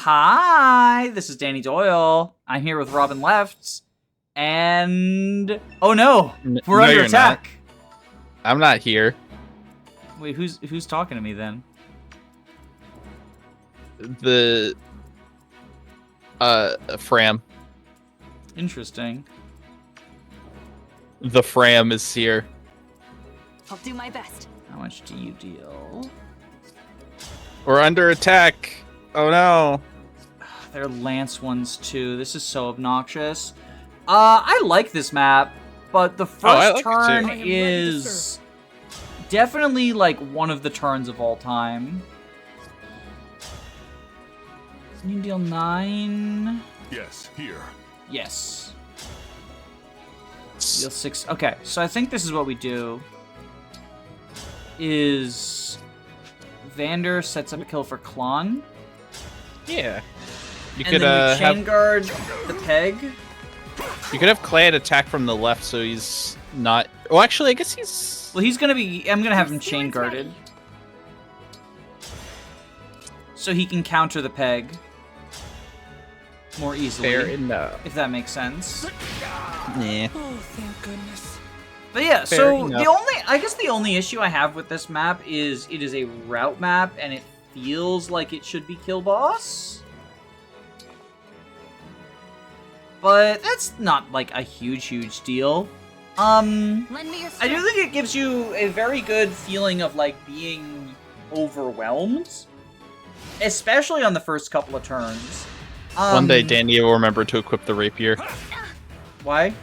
Hi, this is Danny Doyle. I'm here with Robin Left, and oh no, we're under attack. I'm not here. Wait, who's talking to me then? The Fram. Interesting. The Fram is here. I'll do my best. How much do you deal? We're under attack. Oh no. They're lance ones too. This is so obnoxious. I like this map, but the first turn is definitely like one of the turns of all time. You deal 9. Yes, here. Yes. Deal 6. Okay, so I think this is what we do. Is Vander sets up a kill for Klon. Yeah. You And could then you chain guard the peg. You could have Clan attack from the left, so he's not. Well, actually, I guess he's. Well, he's gonna be. I'm gonna have him chain guarded, so he can counter the peg more easily. Fair enough. If that makes sense. Yeah. Oh, thank goodness. But yeah, Fair so enough. the only issue I have with this map is it is a route map and it feels like it should be kill boss. But that's not like a huge deal. Lend me your I do strength. think it gives you a very good feeling of like being overwhelmed, especially on the first couple of turns. One day, Danny will remember to equip the rapier Why?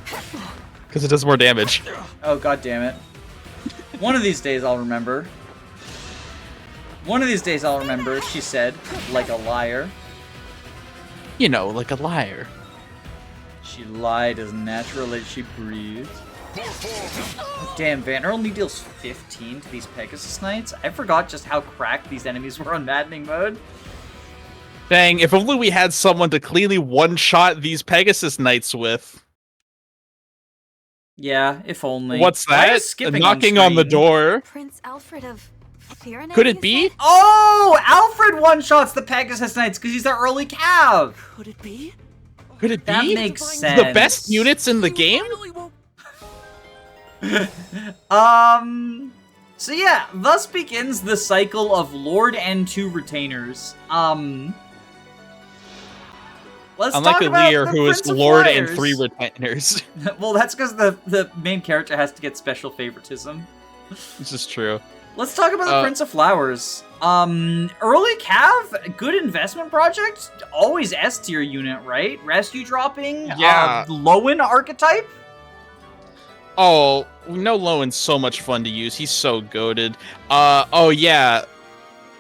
because it does more damage. Oh, god damn it. One of these days I'll remember. One of these days I'll remember, she said, like a liar. You know, like a liar. She lied as natural as she breathed. Damn, Vanner only deals 15 to these Pegasus Knights. I forgot just how cracked these enemies were on Maddening mode. Dang, if only we had someone to cleanly one-shot these Pegasus Knights with. Yeah, if only. What's Why that? is skipping Knocking on the screen? door. Prince Alfred of Firenze, Could it you be? said? Oh! Alfred one-shots the Pegasus Knights because he's their early cav! Could it be? Could it That be? makes The sense. best units in the game? So yeah, thus begins the cycle of Lord and 2 retainers. Let's Unlike talk about Lear, the who is Prince of Lord and Flyers. 3 retainers. Well, that's because the main character has to get special favoritism. This is true. Let's talk about the Prince of Flowers. Early cav, good investment project. Always S tier unit, right? Rescue dropping. Yeah. Lowen archetype. Oh, we know Lowen's so much fun to use. He's so goated. Oh yeah.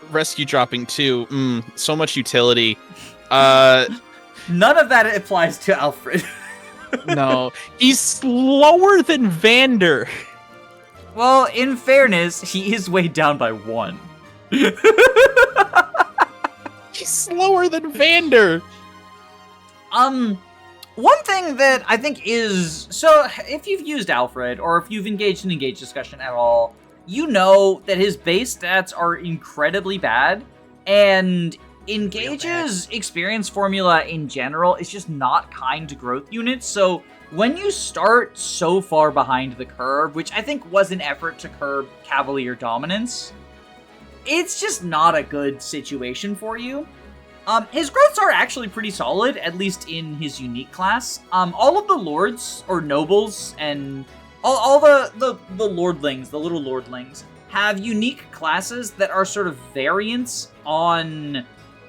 Rescue dropping too. So much utility. None of that applies to Alfred. No. He's slower than Vander. Well, in fairness, he is weighed down by 1. He's slower than Vander. One thing that I think is... So, if you've used Alfred, or if you've engaged in Engage discussion at all, you know that his base stats are incredibly bad, and Engage's experience formula in general is just not kind to growth units, so when you start so far behind the curve, which I think was an effort to curb Cavalier dominance, it's just not a good situation for you. His growths are actually pretty solid, at least in his unique class. All of the lords, or nobles, and all the lordlings, the little lordlings, have unique classes that are sort of variants on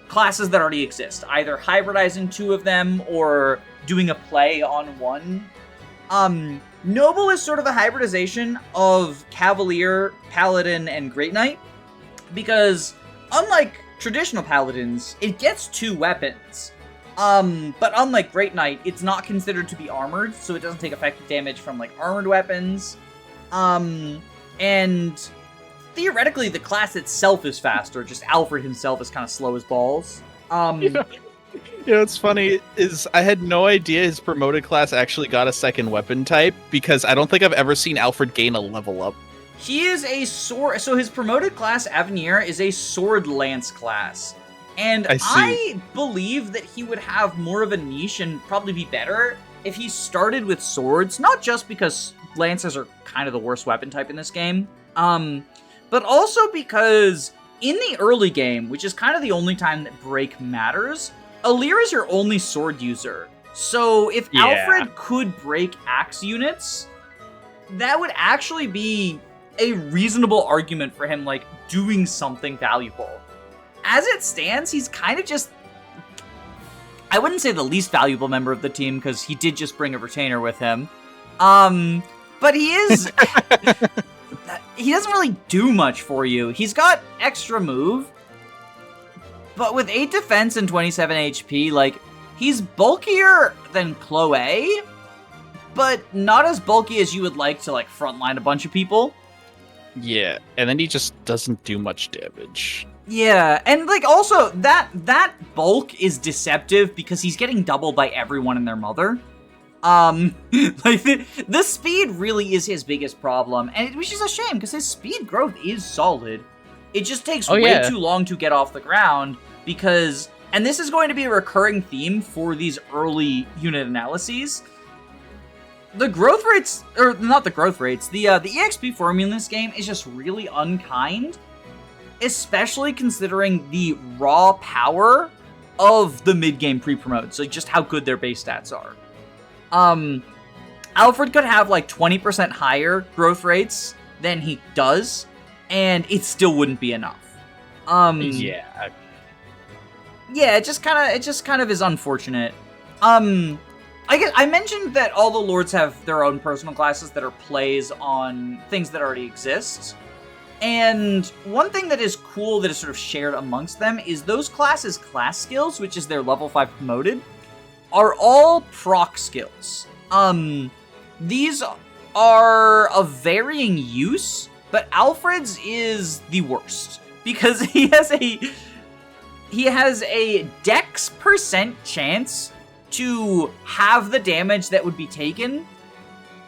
classes that already exist, either hybridizing 2 of them or doing a play on 1. Noble is sort of a hybridization of Cavalier, Paladin, and Great Knight, because unlike traditional Paladins, it gets 2 weapons. But unlike Great Knight, it's not considered to be armored, so it doesn't take effective damage from, like, armored weapons. And theoretically, the class itself is faster, just Alfred himself is kind of slow as balls. You know, what's funny is I had no idea his promoted class actually got a second weapon type, because I don't think I've ever seen Alfred gain a level up. He is a sword... So his promoted class, Avenir, is a sword lance class. And I see. I believe that he would have more of a niche and probably be better if he started with swords, not just because lances are kind of the worst weapon type in this game, but also because in the early game, which is kind of the only time that break matters, Alir is your only sword user. So if Alfred could break axe units, that would actually be a reasonable argument for him, like, doing something valuable. As it stands, he's kind of just... I wouldn't say the least valuable member of the team, because he did just bring a retainer with him. But he is... he doesn't really do much for you. He's got extra move, but with 8 defense and 27 HP, like, he's bulkier than Chloe, but not as bulky as you would like to, like, frontline a bunch of people. Yeah, and then he just doesn't do much damage. Yeah, and, like, also, that bulk is deceptive because he's getting doubled by everyone and their mother. Like, the speed really is his biggest problem, and which is a shame, because his speed growth is solid. It just takes way too long to get off the ground, because, and this is going to be a recurring theme for these early unit analyses, the growth rates, or not the growth rates, the EXP formula in this game is just really unkind, especially considering the raw power of the mid-game pre-promotes, like just how good their base stats are. Alfred could have like 20% higher growth rates than he does, and it still wouldn't be enough. Yeah, it just kind of is unfortunate. I mentioned that all the lords have their own personal classes that are plays on things that already exist. And one thing that is cool that is sort of shared amongst them is those classes' class skills, which is their level 5 promoted, are all proc skills. These are of varying use, but Alfred's is the worst because he has a dex percent chance to have the damage that would be taken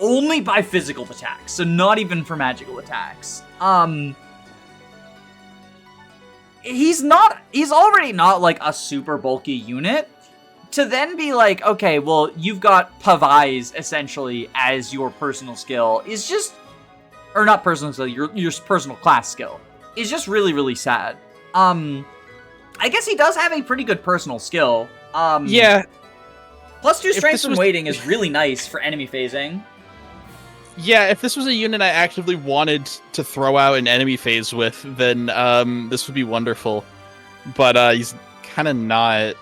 only by physical attacks, so not even for magical attacks. He's already not like a super bulky unit. To then be like, okay, well, you've got Pavise essentially as your personal skill is just, or not personal skill, your personal class skill is just really, really sad. I guess he does have a pretty good personal skill. yeah. +2 strength and waiting is really nice for enemy phasing. Yeah, if this was a unit I actively wanted to throw out an enemy phase with, then this would be wonderful. But he's kind of not.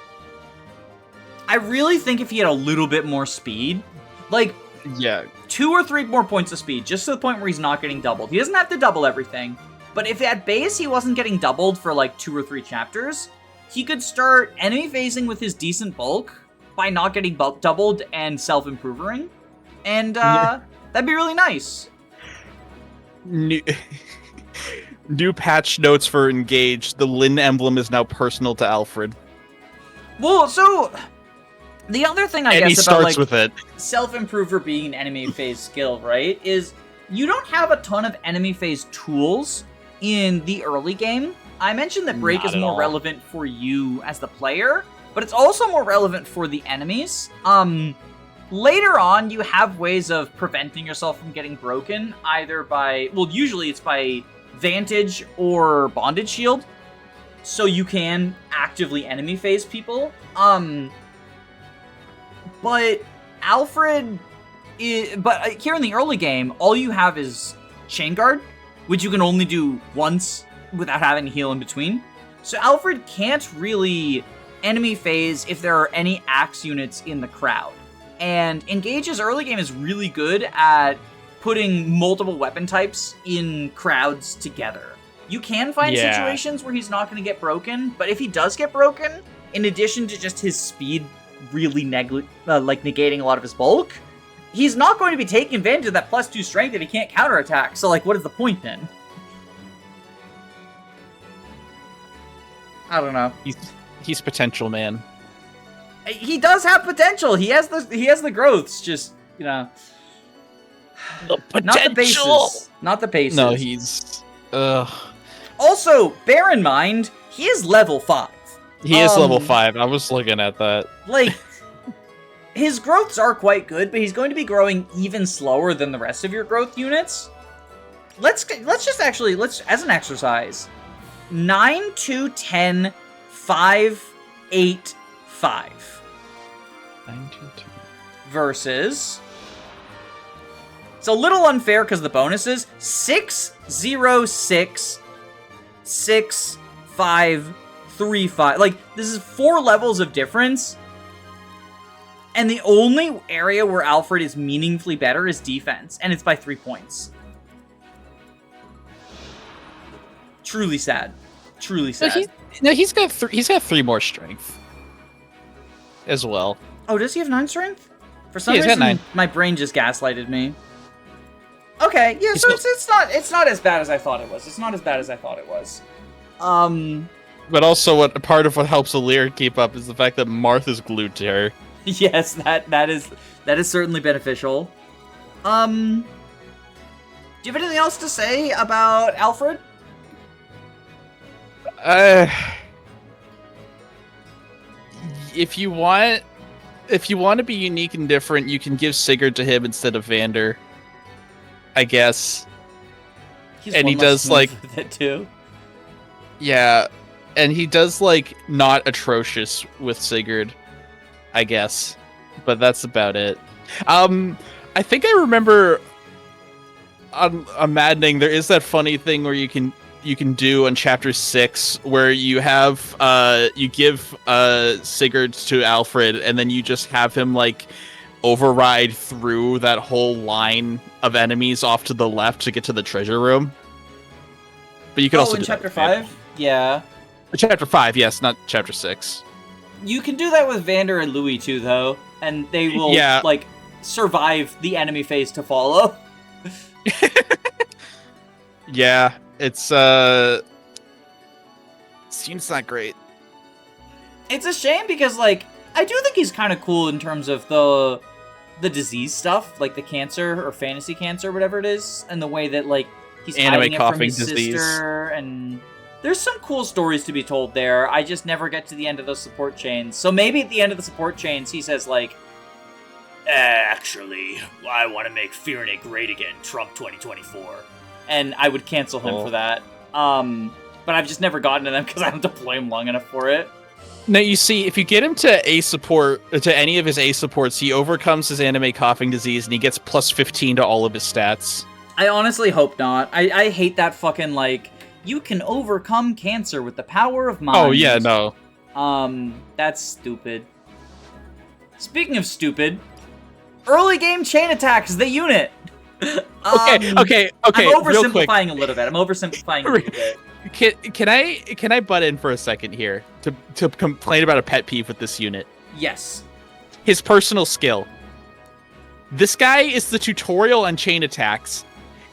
I really think if he had a little bit more speed, like 2 or 3 more points of speed, just to the point where he's not getting doubled. He doesn't have to double everything, but if at base he wasn't getting doubled for like 2 or 3 chapters, he could start enemy phasing with his decent bulk by not getting doubled and self-improving, and that'd be really nice. New patch notes for Engage. The Lin emblem is now personal to Alfred. Well, so the other thing I guess about like with it. self-improver being an enemy phase skill, right, is you don't have a ton of enemy phase tools in the early game. I mentioned that break is more relevant for you as the player, but it's also more relevant for the enemies. Later on, you have ways of preventing yourself from getting broken, either by, well, usually it's by Vantage or Bondage Shield, so you can actively enemy phase people. But Alfred, but here in the early game, all you have is Chain Guard, which you can only do once without having to heal in between. So Alfred can't really enemy phase if there are any axe units in the crowd. And Engage's early game is really good at putting multiple weapon types in crowds together. You can find situations where he's not going to get broken, but if he does get broken, in addition to just his speed really negating a lot of his bulk, he's not going to be taking advantage of that +2 strength if he can't counterattack. So, like, what is the point then? I don't know. He's potential, man. He does have potential. He has the growths. Just, you know, the potential. Not the bases. No, he's. Also, bear in mind he is level 5. He is level 5. I was looking at that. Like, his growths are quite good, but he's going to be growing even slower than the rest of your growth units. Let's just actually, as an exercise, 9, 2, 10, 5, 8, 5. 9, 2, 10. Versus, it's a little unfair because the bonuses, 6, 0, 6, 6, 5, 3, 5. Like, this is 4 levels of difference. And the only area where Alfred is meaningfully better is defense. And it's by 3 points. Truly sad. Truly sad. He's got 3 more strength. As well. Oh, does he have 9 strength? For some he's got reason, 9. my brain just gaslighted me. Okay, yeah, so it's not as bad as I thought it was. It's not as bad as I thought it was. But also, part of what helps Alir keep up is the fact that Martha's glued to her. Yes, that is certainly beneficial. Do you have anything else to say about Alfred? If you want to be unique and different, you can give Sigurd to him instead of Vander. I guess. And he does like with it too. Yeah, and he does like not atrocious with Sigurd, I guess, but that's about it. I think I remember on Maddening there is that funny thing where you can do on chapter 6 where you have you give Sigurd to Alfred and then you just have him like override through that whole line of enemies off to the left to get to the treasure room. But you can also in do chapter 5? Yeah. Chapter 5, yes, not chapter 6. You can do that with Vander and Louis too, though, and they will like survive the enemy phase to follow. Yeah, it's seems not great. It's a shame because like I do think he's kind of cool in terms of the disease stuff, like the cancer or fantasy cancer, whatever it is, and the way that like he's hiding it from his sister, and there's some cool stories to be told there. I just never get to the end of those support chains. So maybe at the end of the support chains, he says like, actually, I want to make Firene great again, Trump 2024, and I would cancel him for that. But I've just never gotten to them because I don't deploy him long enough for it. No, you see, if you get him to A support, to any of his A supports, he overcomes his anime coughing disease and he gets plus 15 to all of his stats. I honestly hope not. I hate that fucking, like, you can overcome cancer with the power of mind. Oh, yeah, no. That's stupid. Speaking of stupid, early game chain attacks, the unit. Okay. I'm oversimplifying a little bit. I'm oversimplifying a little bit. Can I butt in for a second here to complain about a pet peeve with this unit? Yes. His personal skill. This guy is the tutorial on chain attacks,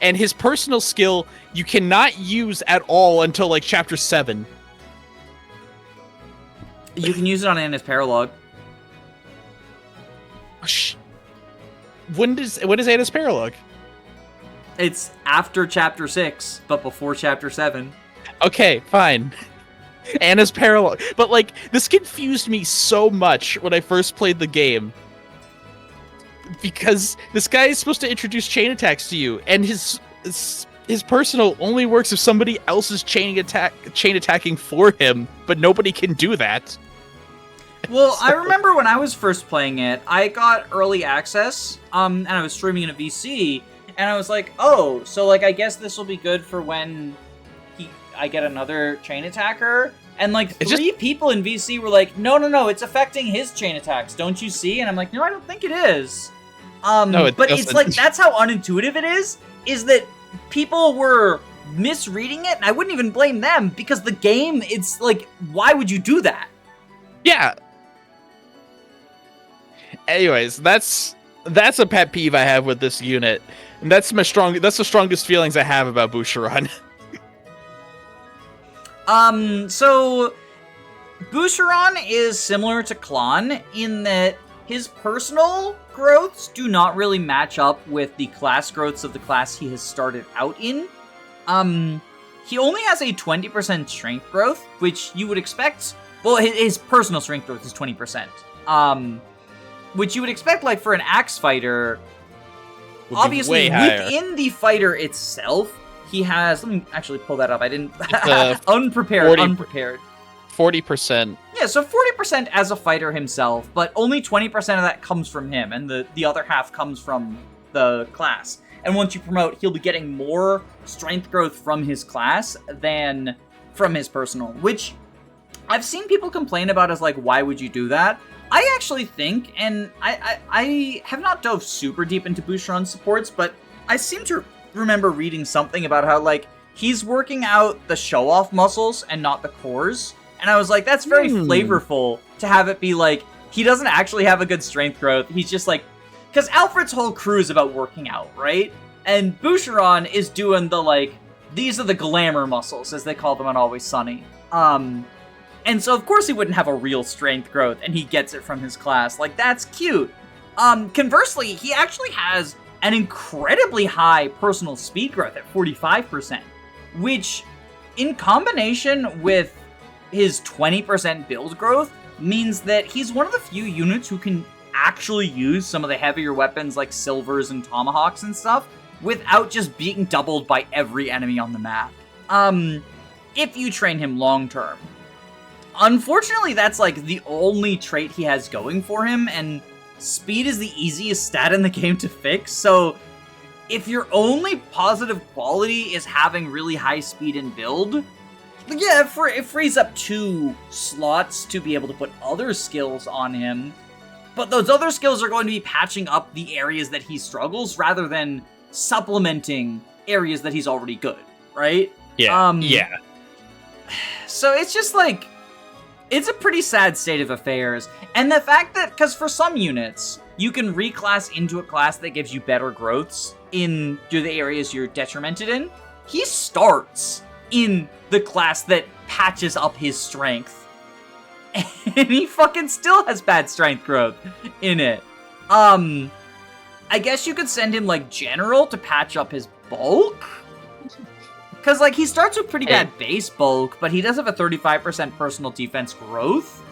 and his personal skill you cannot use at all until like chapter 7. You can use it on Anna's Paralog. When is Anna's Paralog? It's after chapter 6, but before chapter 7. Okay, fine. Anna's Paralog. But, like, this confused me so much when I first played the game. Because this guy is supposed to introduce chain attacks to you, and his personal only works if somebody else is chain attacking for him, but nobody can do that. Well, I remember when I was first playing it, I got early access, and I was streaming in a VC, and I was like, oh, so, like, I guess this will be good for when I get another chain attacker. And, like, three people in VC were like, no, it's affecting his chain attacks, don't you see? And I'm like, no, I don't think it is. No, but it's like, that's how unintuitive it is that people were misreading it, and I wouldn't even blame them, because the game, it's like, why would you do that? Yeah. Anyways, that's a pet peeve I have with this unit. And that's the strongest feelings I have about Boucheron. So Boucheron is similar to Klon in that his personal growths do not really match up with the class growths of the class he has started out in. He only has a 20% strength growth, which you would expect Well, his personal strength growth is 20%. Which you would expect, like, for an axe fighter. Obviously, within the fighter itself, he has... Let me actually pull that up. I didn't... unprepared. 40%. Yeah, so 40% as a fighter himself, but only 20% of that comes from him, and the other half comes from the class. And once you promote, he'll be getting more strength growth from his class than from his personal, which I've seen people complain about as, like, why would you do that? I actually think, and I have not dove super deep into Boucheron supports, but I seem to remember reading something about how, like, he's working out the show-off muscles and not the cores. And I was like, that's very flavorful to have it be like, he doesn't actually have a good strength growth. He's just like, because Alfred's whole crew is about working out, right? And Boucheron is doing the, like, these are the glamour muscles, as they call them on Always Sunny. And so, of course, he wouldn't have a real strength growth, and he gets it from his class. Like, that's cute. Conversely, he actually has an incredibly high personal speed growth at 45%, which, in combination with his 20% build growth, means that he's one of the few units who can actually use some of the heavier weapons like silvers and tomahawks and stuff without just being doubled by every enemy on the map. If you train him long term. Unfortunately, that's like the only trait he has going for him, and speed is the easiest stat in the game to fix, so if your only positive quality is having really high speed and build, yeah, it frees up 2 slots to be able to put other skills on him, but those other skills are going to be patching up the areas that he struggles rather than supplementing areas that he's already good, right? Yeah, yeah. So it's just like, it's a pretty sad state of affairs. And the fact that, because for some units, you can reclass into a class that gives you better growths into the areas you're detrimented in, he starts in the class that patches up his strength. And he fucking still has bad strength growth in it. I guess you could send him, like, General to patch up his bulk? Because, like, he starts with pretty bad base bulk, but he does have a 35% personal defense growth.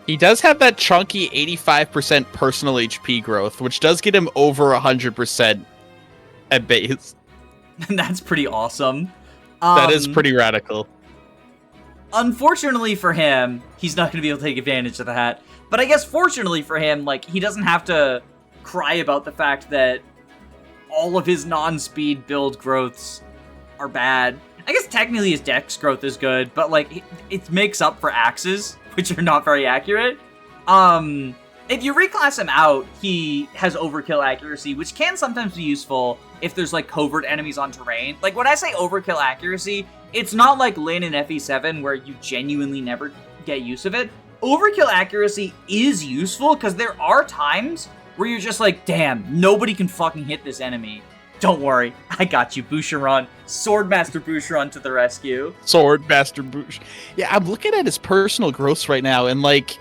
He does have that chunky 85% personal HP growth, which does get him over 100% at base. And that's pretty awesome. That is pretty radical. Unfortunately for him, he's not going to be able to take advantage of that. But I guess fortunately for him, like, he doesn't have to cry about the fact that all of his non-speed build growths are bad. I guess technically his dex growth is good, but, like, it makes up for axes, which are not very accurate. If you reclass him out, he has overkill accuracy, which can sometimes be useful if there's, like, covert enemies on terrain. Like, when I say overkill accuracy, it's not like Lyn in FE7 where you genuinely never get use of it. Overkill accuracy is useful because there are times where you're just like, damn, nobody can fucking hit this enemy. Don't worry, I got you, Boucheron. Swordmaster Boucheron to the rescue. Swordmaster Boucheron. Yeah, I'm looking at his personal growths right now, and, like,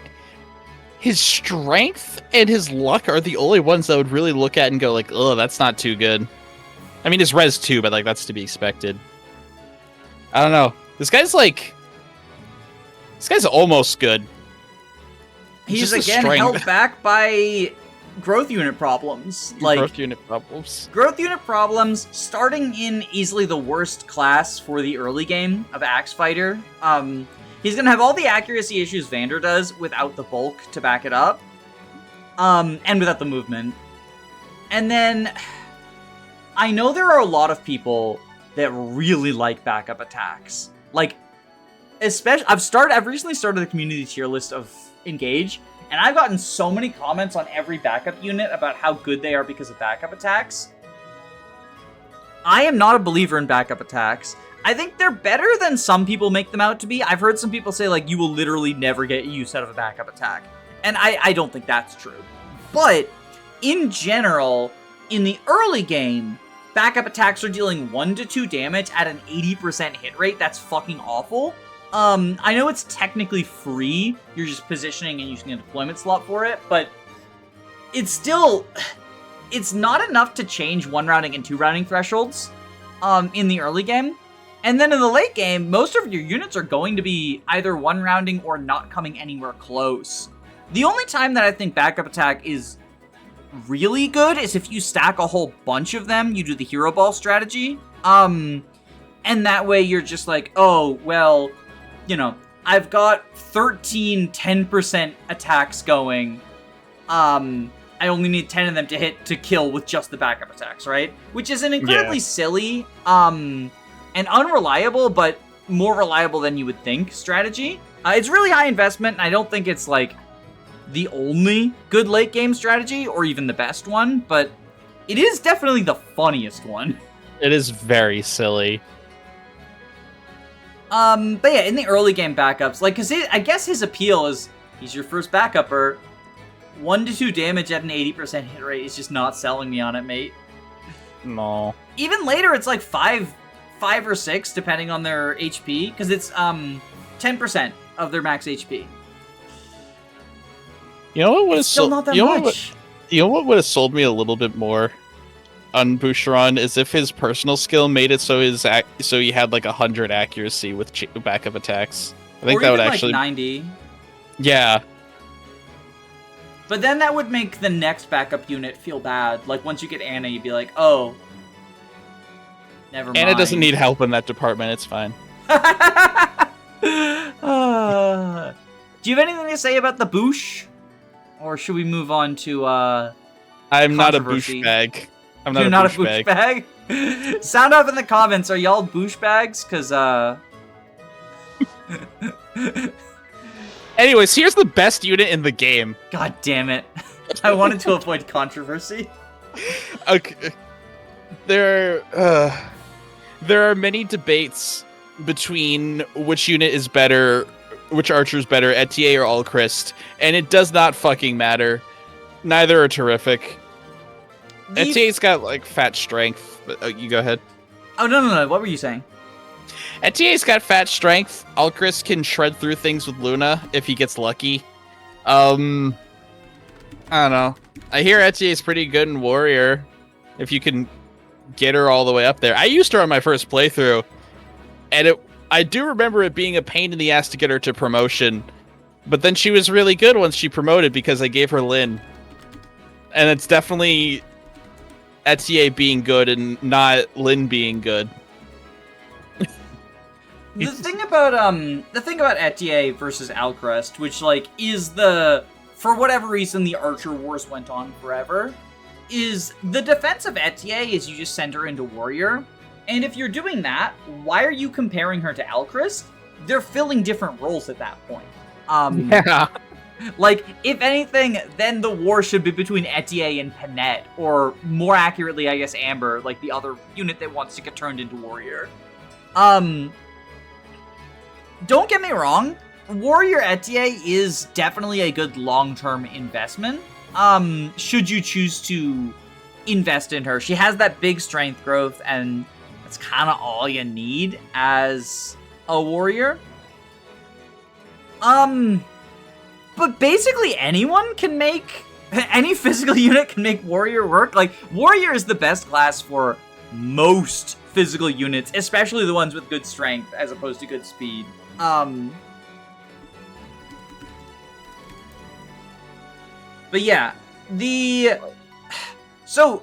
his strength and his luck are the only ones that I would really look at and go, like, oh, that's not too good. I mean, his res too, but, like, that's to be expected. I don't know. This guy's almost good. He's again held back by growth unit problems. Like, growth unit problems. Starting in easily the worst class for the early game of Axe Fighter. He's gonna have all the accuracy issues Vander does without the bulk to back it up. And without the movement. And then I know there are a lot of people that really like backup attacks. Like, especially, I've recently started the community tier list of Engage, and I've gotten so many comments on every backup unit about how good they are because of backup attacks. I am not a believer in backup attacks. I think they're better than some people make them out to be. I've heard some people say, like, you will literally never get use out of a backup attack. And I don't think that's true. But, in general, in the early game, backup attacks are dealing 1 to 2 damage at an 80% hit rate. That's fucking awful. I know it's technically free. You're just positioning and using a deployment slot for it, but it's still, it's not enough to change 1 rounding and 2 rounding thresholds, in the early game. And then in the late game, most of your units are going to be either one-rounding or not coming anywhere close. The only time that I think backup attack is really good is if you stack a whole bunch of them, you do the hero ball strategy. And that way you're just like, oh, well, you know, I've got 13 10% attacks going. I only need 10 of them to hit to kill with just the backup attacks, right? Which is an incredibly silly, and unreliable, but more reliable than you would think strategy. It's really high investment, and I don't think it's, like, the only good late game strategy, or even the best one, but it is definitely the funniest one. It is very silly. But yeah, in the early game backups, like, I guess his appeal is, he's your first backupper. 1 to 2 damage at an 80% hit rate is just not selling me on it, mate. No. Even later, it's like 5 or 6, depending on their HP, because it's 10% of their max HP. You know what would have still not that much. You know what would have sold me a little bit more on Boucheron is if his personal skill made it so he had like 100 accuracy with backup attacks. I think or that would even actually like 90. Yeah. But then that would make the next backup unit feel bad. Like once you get Anna, you'd be like, oh. Never mind. Anna doesn't need help in that department, it's fine. Do you have anything to say about the Bouche? Or should we move on to, I'm not a Bouche bag. I'm not You're not a Bouche bag? Sound off in the comments, are y'all Bouche bags? Because, Anyways, here's the best unit in the game. God damn it. I wanted to avoid controversy. Okay. There are many debates between which unit is better, which archer is better, Etier or Alchrist, and it does not fucking matter. Neither are terrific. Etier's got, like, fat strength. But, you go ahead. Oh, no. What were you saying? Etier's got fat strength. Alchrist can shred through things with Luna if he gets lucky. I don't know. I hear Etier's pretty good in Warrior. If you can get her all the way up there. I used her on my first playthrough. And I do remember it being a pain in the ass to get her to promotion. But then she was really good once she promoted because I gave her Lyn. And it's definitely Etier being good and not Lyn being good. The thing about Etier versus Alchrist, which like is for whatever reason the Archer Wars went on forever, is the defense of Etier is you just send her into Warrior. And if you're doing that, why are you comparing her to Alchrist? They're filling different roles at that point. Yeah. Like, if anything, then the war should be between Etier and Panette, or more accurately, I guess, Amber, like the other unit that wants to get turned into Warrior. Don't get me wrong, Warrior Etier is definitely a good long-term investment, should you choose to invest in her. She has that big strength growth, and that's kind of all you need as a warrior. But basically anyone can make, any physical unit can make warrior work. Like, warrior is the best class for most physical units, especially the ones with good strength as opposed to good speed. But yeah, so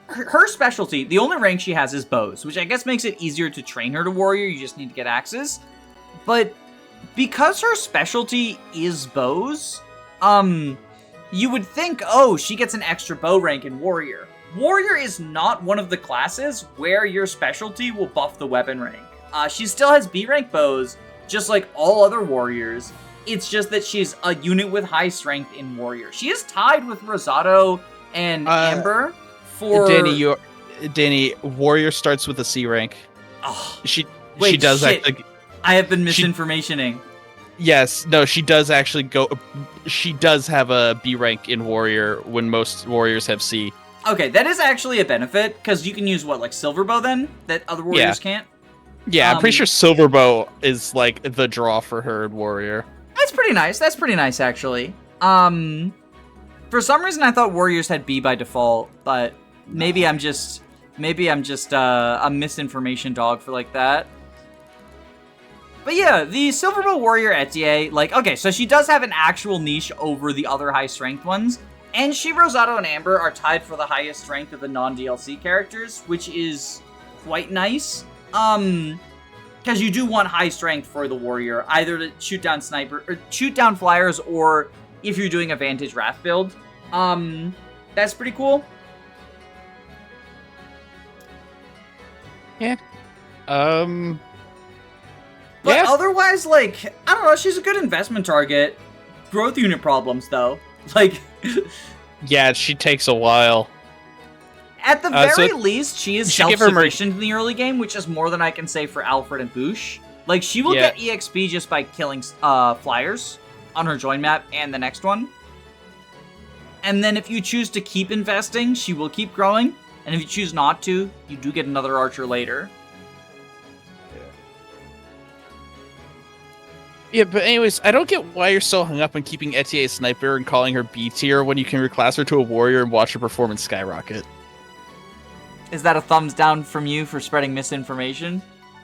her specialty, the only rank she has is bows, which I guess makes it easier to train her to warrior. You just need to get axes. But because her specialty is bows, you would think, oh, she gets an extra bow rank in warrior. Warrior is not one of the classes where your specialty will buff the weapon rank. She still has B rank bows, just like all other warriors. It's just that she's a unit with high strength in warrior. She is tied with Rosado and Amber for... Danny, warrior starts with a C rank. Oh, she wait, does shit. actually... I have been misinformationing. Yes, no, she does actually go... She does have a B rank in warrior when most warriors have C. Okay, that is actually a benefit, because you can use, what, like Silverbow then? That other warriors can't? Yeah, I'm pretty sure Silverbow is, like, the draw for her in warrior. That's pretty nice. That's pretty nice, actually. For some reason, I thought warriors had B by default, but maybe I'm just a misinformation dog for like that. But yeah, the Silverbow Warrior Etier, like, okay, so she does have an actual niche over the other high strength ones, and she, Rosado, and Amber are tied for the highest strength of the non-DLC characters, which is quite nice. Because you do want high strength for the warrior, either to shoot down flyers, or if you're doing a Vantage Wrath build. That's pretty cool. Yeah. But otherwise, like, I don't know, she's a good investment target. Growth unit problems, though. Like... yeah, she takes a while. At the very least, she is should give her self-sufficient in the early game, which is more than I can say for Alfred and Bouche. Like, she will get EXP just by killing flyers on her join map and the next one. And then if you choose to keep investing, she will keep growing. And if you choose not to, you do get another archer later. Yeah, but anyways, I don't get why you're so hung up on keeping Etier a sniper and calling her B tier when you can reclass her to a warrior and watch her performance skyrocket. Is that a thumbs down from you for spreading misinformation?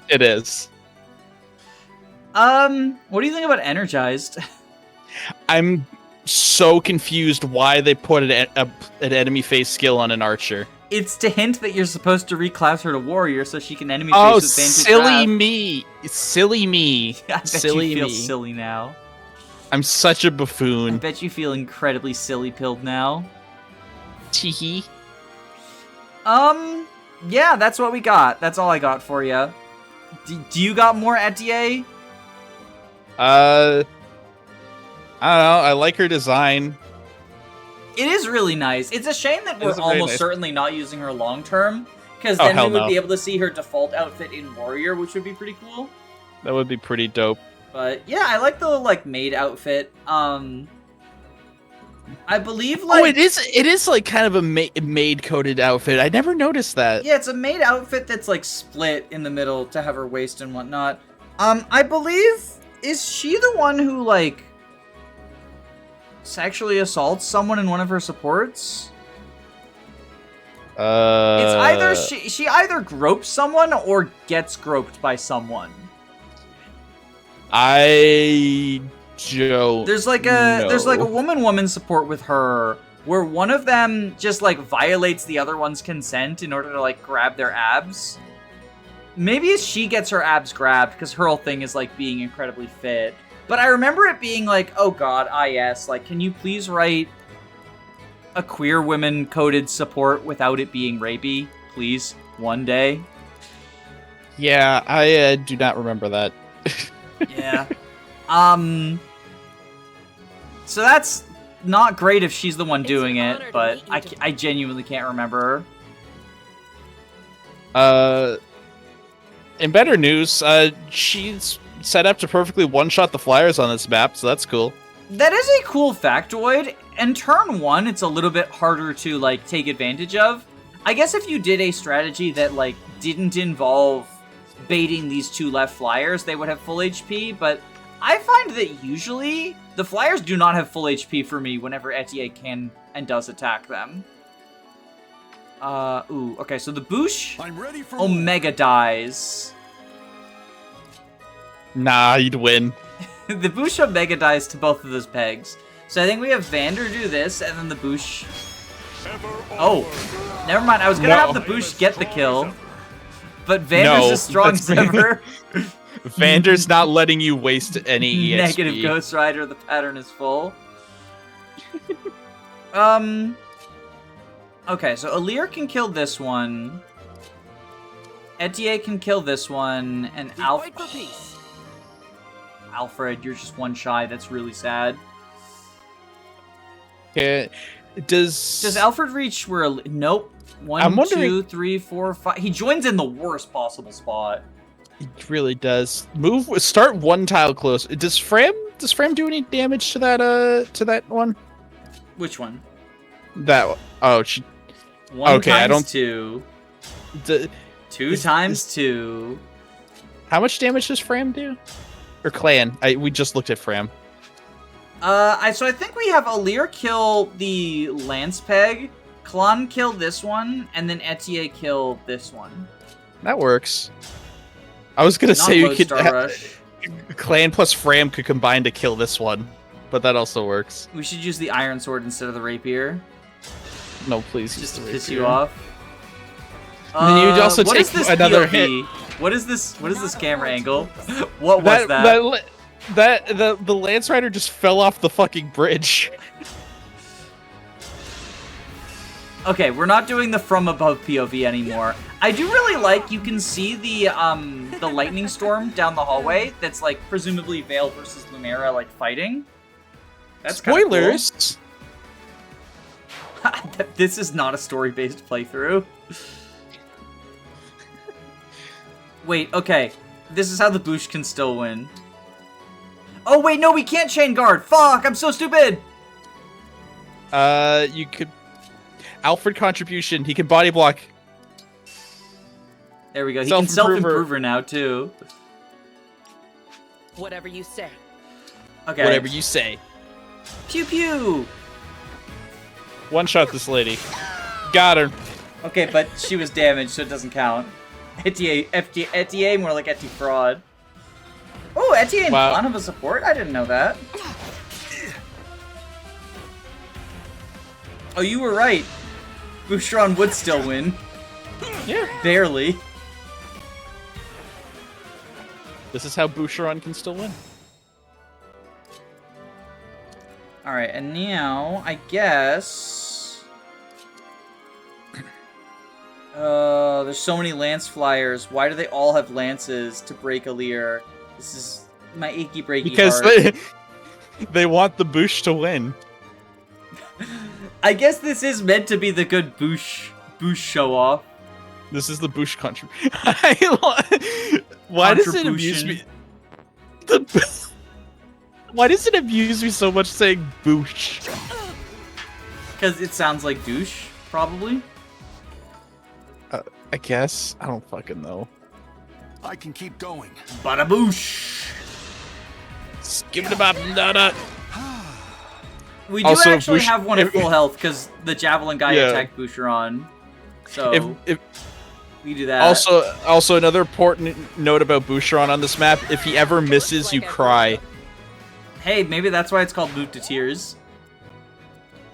It is. What do you think about Energized? I'm so confused why they put an enemy face skill on an archer. It's to hint that you're supposed to reclass her to warrior so she can enemy face with Vantage silly Wrath. me! Silly me! I bet silly you feel me. silly now. I'm such a I buffoon. bet you feel incredibly silly-pilled now. Teehee. Yeah, that's what we got. That's all I got for you. Do you got more Etier? I don't know. I like her design. It is really nice. It's a shame that we're very almost nice. certainly not using her long-term, because Oh, then we hell would no. be able to see her default outfit in Warrior, which would be pretty cool. That would be pretty dope. But yeah, I like the like maid outfit. I believe Oh, it is like kind of a maid coated outfit. I never noticed that. Yeah, it's a maid outfit that's like split in the middle to have her waist and whatnot. I believe, is she the one who like sexually assaults someone in one of her supports? It's either she either gropes someone or gets groped by someone. I don't. There's like a woman support with her where one of them just like violates the other one's consent in order to like grab their abs. Maybe she gets her abs grabbed because her whole thing is like being incredibly fit. But I remember it being like, oh god, yes, like can you please write a queer women coded support without it being rapey, please, one day. Yeah, I do not remember that. Yeah. So that's not great if she's the one doing an it, honor to but meet you, I genuinely can't remember her. In better news, she's set up to perfectly one-shot the flyers on this map, so that's cool. That is a cool factoid. In turn 1, it's a little bit harder to, like, take advantage of. I guess if you did a strategy that, like, didn't involve baiting these 2 left flyers, they would have full HP, but I find that usually the flyers do not have full HP for me whenever Etier can and does attack them. Okay, so the Bouche I'm ready for Omega dies. Nah, you'd win. The Bouche Omega dies to both of those pegs. So I think we have Vander do this, and then the Bouche... Oh, never mind. I was gonna have the Bouche get the kill, but Vander's as strong as ever. Vander's not letting you waste any EXP. Negative Ghost Rider, the pattern is full. Okay, so Alir can kill this one. Etier can kill this one, and Alfred, you're just one shy. That's really sad. Okay. Does Alfred reach where... Nope. I'm 1, wondering- 2, 3, 4, 5. He joins in the worst possible spot. It really does. Start one tile close. Does Fram do any damage to that one? Which one? That one. Oh, she 1 Okay, I times don't- 2. d- 2 times 2. How much damage does Fram do? Or Clan? We just looked at Fram. So I think we have Alir kill the Lance Peg, Klon kill this one, and then Etier kill this one. That works. I was gonna say you could. Star Rush. Clan plus Fram could combine to kill this one, but that also works. We should use the iron sword instead of the rapier. No, please. Just to piss you off. And then you'd also what take is this another POV? What is this? What is this camera angle? What was that? The Lance Rider just fell off the fucking bridge. Okay, we're not doing the from above POV anymore. I do really like you can see the lightning storm down the hallway. That's like presumably Vale versus Lumera like fighting. That's spoilers. Cool. This is not a story-based playthrough. Wait, okay. This is how the Bouche can still win. Oh wait, no, we can't chain guard. Fuck, I'm so stupid. You could Alfred contribution. He can body block. There we go. He can self-improver now too. Whatever you say. Okay. Whatever you say. Pew pew. One shot this lady. Got her. Okay, but she was damaged, so it doesn't count. Etier, more like Eti fraud. Oh, Etier and Plan have a support? I didn't know that. Oh, you were right. Boucheron would still win. Yeah. Barely. This is how Boucheron can still win. Alright, and now, I guess... there's so many lance flyers. Why do they all have lances to break a leer? This is my achy breaky because heart. they want the Bouche to win. I guess this is meant to be the good Bouche show off. This is the Bouche contribution. Why does it amuse me? Why does it amuse me so much saying Bouche? Because it sounds like douche, probably. I guess. I don't fucking know. I can keep going. Bada boosh. Skip-a-bop-da-da. We do also, actually have one at full health because the javelin guy attacked Boucheron. So we do that. Also, another important note about Boucheron on this map: if he ever misses, you cry. Hey, maybe that's why it's called Boot to Tears.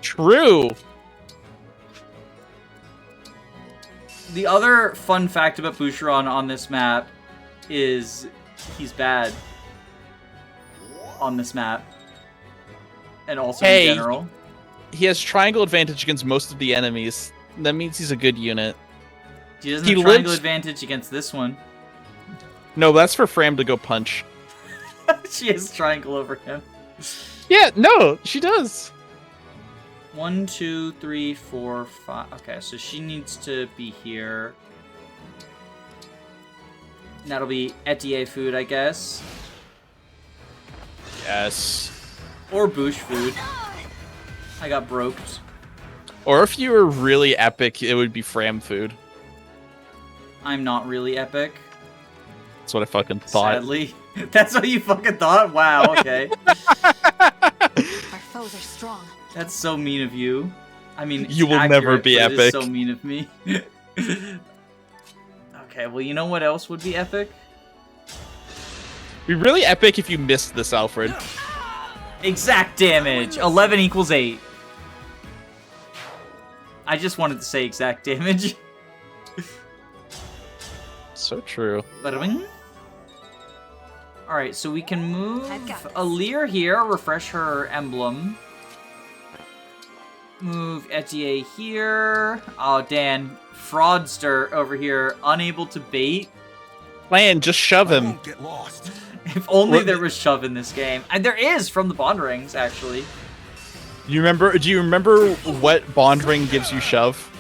True. The other fun fact about Boucheron on this map is he's bad on this map. And also in general. He has triangle advantage against most of the enemies. That means he's a good unit. He doesn't have triangle advantage against this one. No, that's for Fram to go punch. She has triangle over him. Yeah, no, she does. 1, 2, 3, 4, 5. Okay, so she needs to be here. And that'll be Etier food, I guess. Yes. Or Bouche food. I got broked. Or if you were really epic, it would be Fram food. I'm not really epic. That's what I fucking thought. Sadly. That's what you fucking thought? Wow, okay. Our foes are strong. That's so mean of you. I mean, you will never be epic. It is so mean of me. Okay, well, you know what else would be epic? Be really epic if you missed this, Alfred. Exact damage. 11 equals 8. I just wanted to say exact damage. So true. Bada-bing. Alright, so we can move a Lear here, refresh her emblem. Move Etier here. Oh, Dan. Fraudster over here, unable to bait. Lan, just shove him. Won't get lost. If only there was shove in this game. And there is from the Bond Rings, actually. Do you remember what bond ring gives you shove?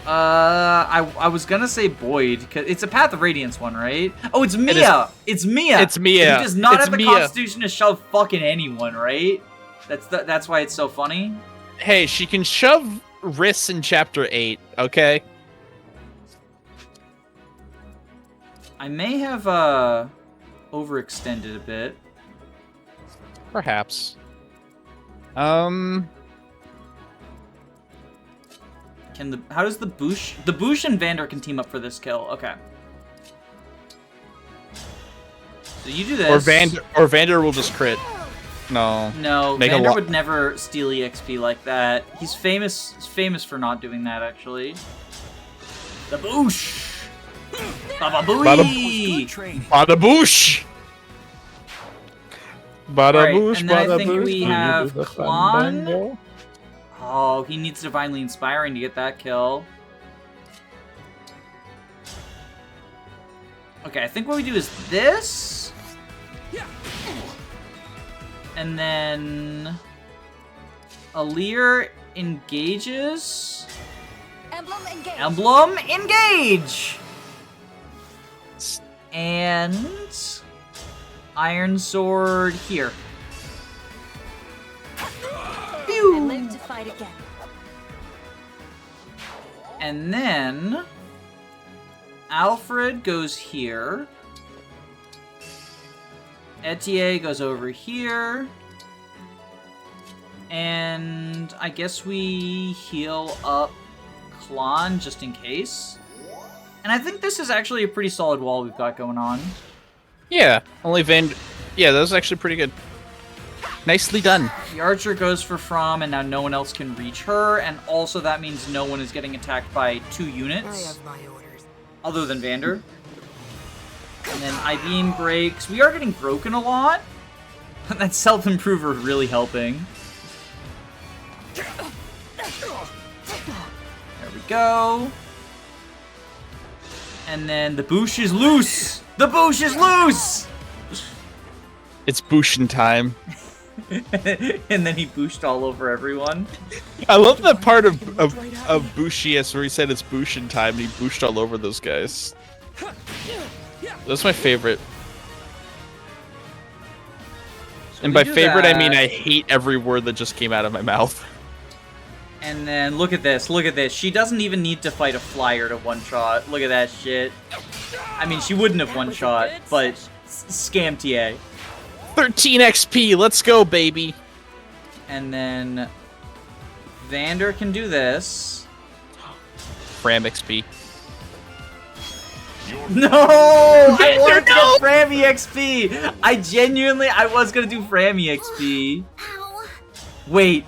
I was gonna say Boyd, cause it's a Path of Radiance one, right? Oh, it's Mia! It's Mia! It's Mia. He does not It's have the Mia. constitution to shove fucking anyone, right? That's why it's so funny. Hey, she can shove Riss in Chapter 8, okay? I may have, overextended a bit. Perhaps. How does the Bouche... The Bouche and Vander can team up for this kill. Okay. So you do this. Or Vander will just crit. No. No, Make a Vander lot- would never steal EXP like that. He's famous for not doing that, actually. The boosh! Baba booey! Good training. Bada boosh! Bada Alright, boosh, and then I bada think boosh. we have the Klon. fandango. Oh, he needs Divinely Inspiring to get that kill. Okay, I think what we do is this. And then Alir engages. Emblem engage. Emblem engage. And Iron Sword here. I live to fight again. And then Alfred goes here. Etier goes over here. And I guess we heal up Klon just in case. And I think this is actually a pretty solid wall we've got going on. Yeah, only Vander. Yeah, that was actually pretty good. Nicely done. The archer goes for From, and now no one else can reach her, and also that means no one is getting attacked by 2 units. my orders. Other than Vander. And then I-Beam breaks. We are getting broken a lot. That self-improver really helping. There we go. And then the Bouche is loose! The Bouche is loose! It's Bouching time. And then he booshed all over everyone. I love that part of Bouchius where he said it's Bouching time and he booshed all over those guys. That's my favorite. So And we by do favorite, I that. mean I hate every word that just came out of my mouth. And then look at this, look at this. She doesn't even need to fight a flyer to one-shot. Look at that shit. I mean, she wouldn't have one-shot, but scam TA. 13 XP, let's go, baby. And then Vander can do this. Fram XP. No! I Vander, wanted to no! get Frammy XP! I was gonna do Frammy XP. Ow. Wait.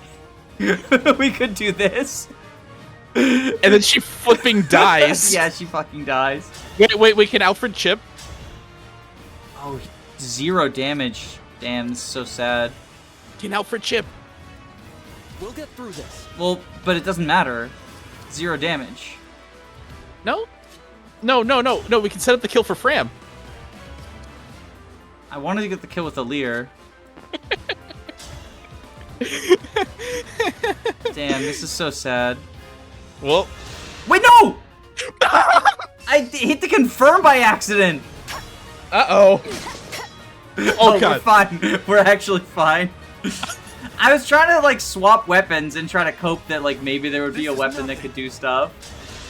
We could do this. And then she flipping dies. Yeah, she fucking dies. Wait, can Alfred chip? Oh, 0 damage. Damn, this is so sad. Can Alfred chip? We'll get through this. Well, but it doesn't matter. 0 damage. No, we can set up the kill for Fram. I wanted to get the kill with Alir. Damn, this is so sad. Well, Wait, no! I hit the confirm by accident! uh-oh. Oh, We're God. fine. We're actually fine. I was trying to, like, swap weapons and try to cope that, like, maybe there would be a weapon that could do stuff.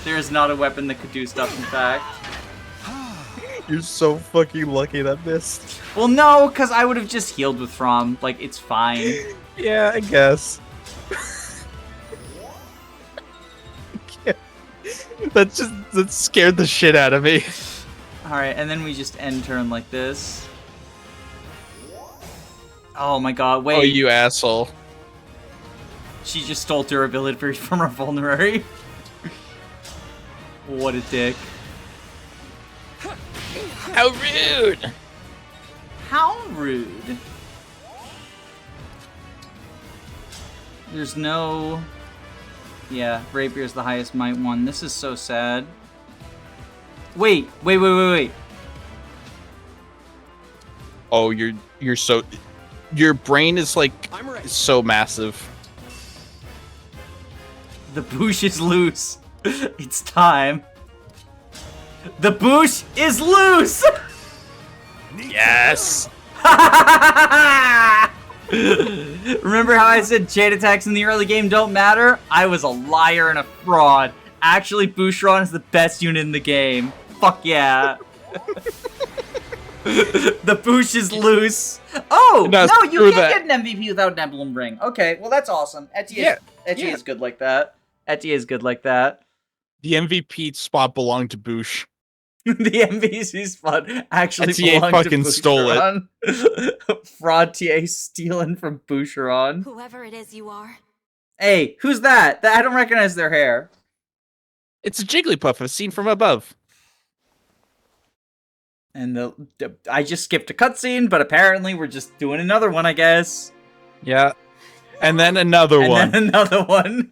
There is not a weapon that could do stuff, in fact. You're so fucking lucky that missed. Well, no, because I would have just healed with From. Like, it's fine. Yeah, I guess. That scared the shit out of me. Alright, and then we just end turn like this. Oh my god, wait. Oh, you asshole. She just stole durability from her vulnerary. What a dick. How rude! How rude. There's no... Yeah, Rapier's the highest might one. This is so sad. Wait. Oh, you're so... Your brain is, like, I'm ready. so massive. The Bouche is loose. It's time. The Bouche is loose! Yes! Remember how I said chain attacks in the early game don't matter? I was a liar and a fraud. Actually, Boucheron is the best unit in the game. Fuck yeah. The Bouche is loose. Oh, No, no, you screw can that. get an MVP without an emblem ring. Okay, well that's awesome. Etier is good like that. Etier is good like that. The MVP spot belonged to Bouche. The NPC spot actually TA belonged fucking to stole it. Boucheron. Fraud TA stealing from Boucheron. Whoever it is you are. Hey, who's that? I don't recognize their hair. It's a Jigglypuff I've seen from above. And I just skipped a cutscene, but apparently we're just doing another one, I guess. Yeah. And then another And one. then another one.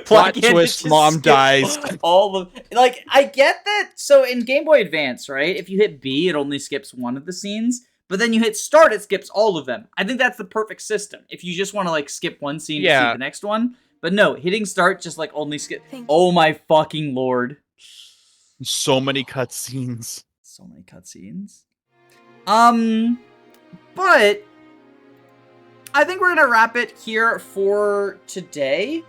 Plot Why can't it twist, just mom skip dies. All of like, I get that. So in Game Boy Advance, right? If you hit B, it only skips one of the scenes. But then you hit start, it skips all of them. I think that's the perfect system. If you just want to like skip one scene to see the next one. But no, hitting start just like only skip. Oh my fucking lord. So many cutscenes. So many cutscenes. But I think we're gonna wrap it here for today.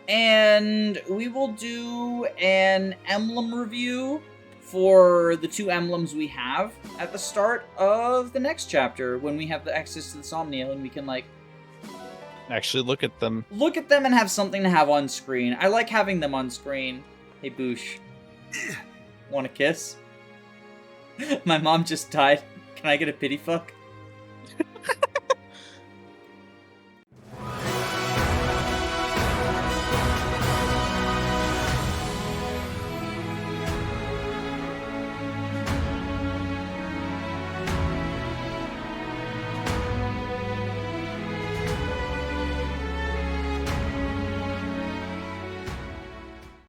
And we will do an emblem review for the 2 emblems we have at the start of the next chapter when we have the access to the Somniel and we can like Actually look at them. look at them and have something to have on screen. I like having them on screen. Hey Boosh. Want a kiss? My mom just died. Can I get a pity fuck?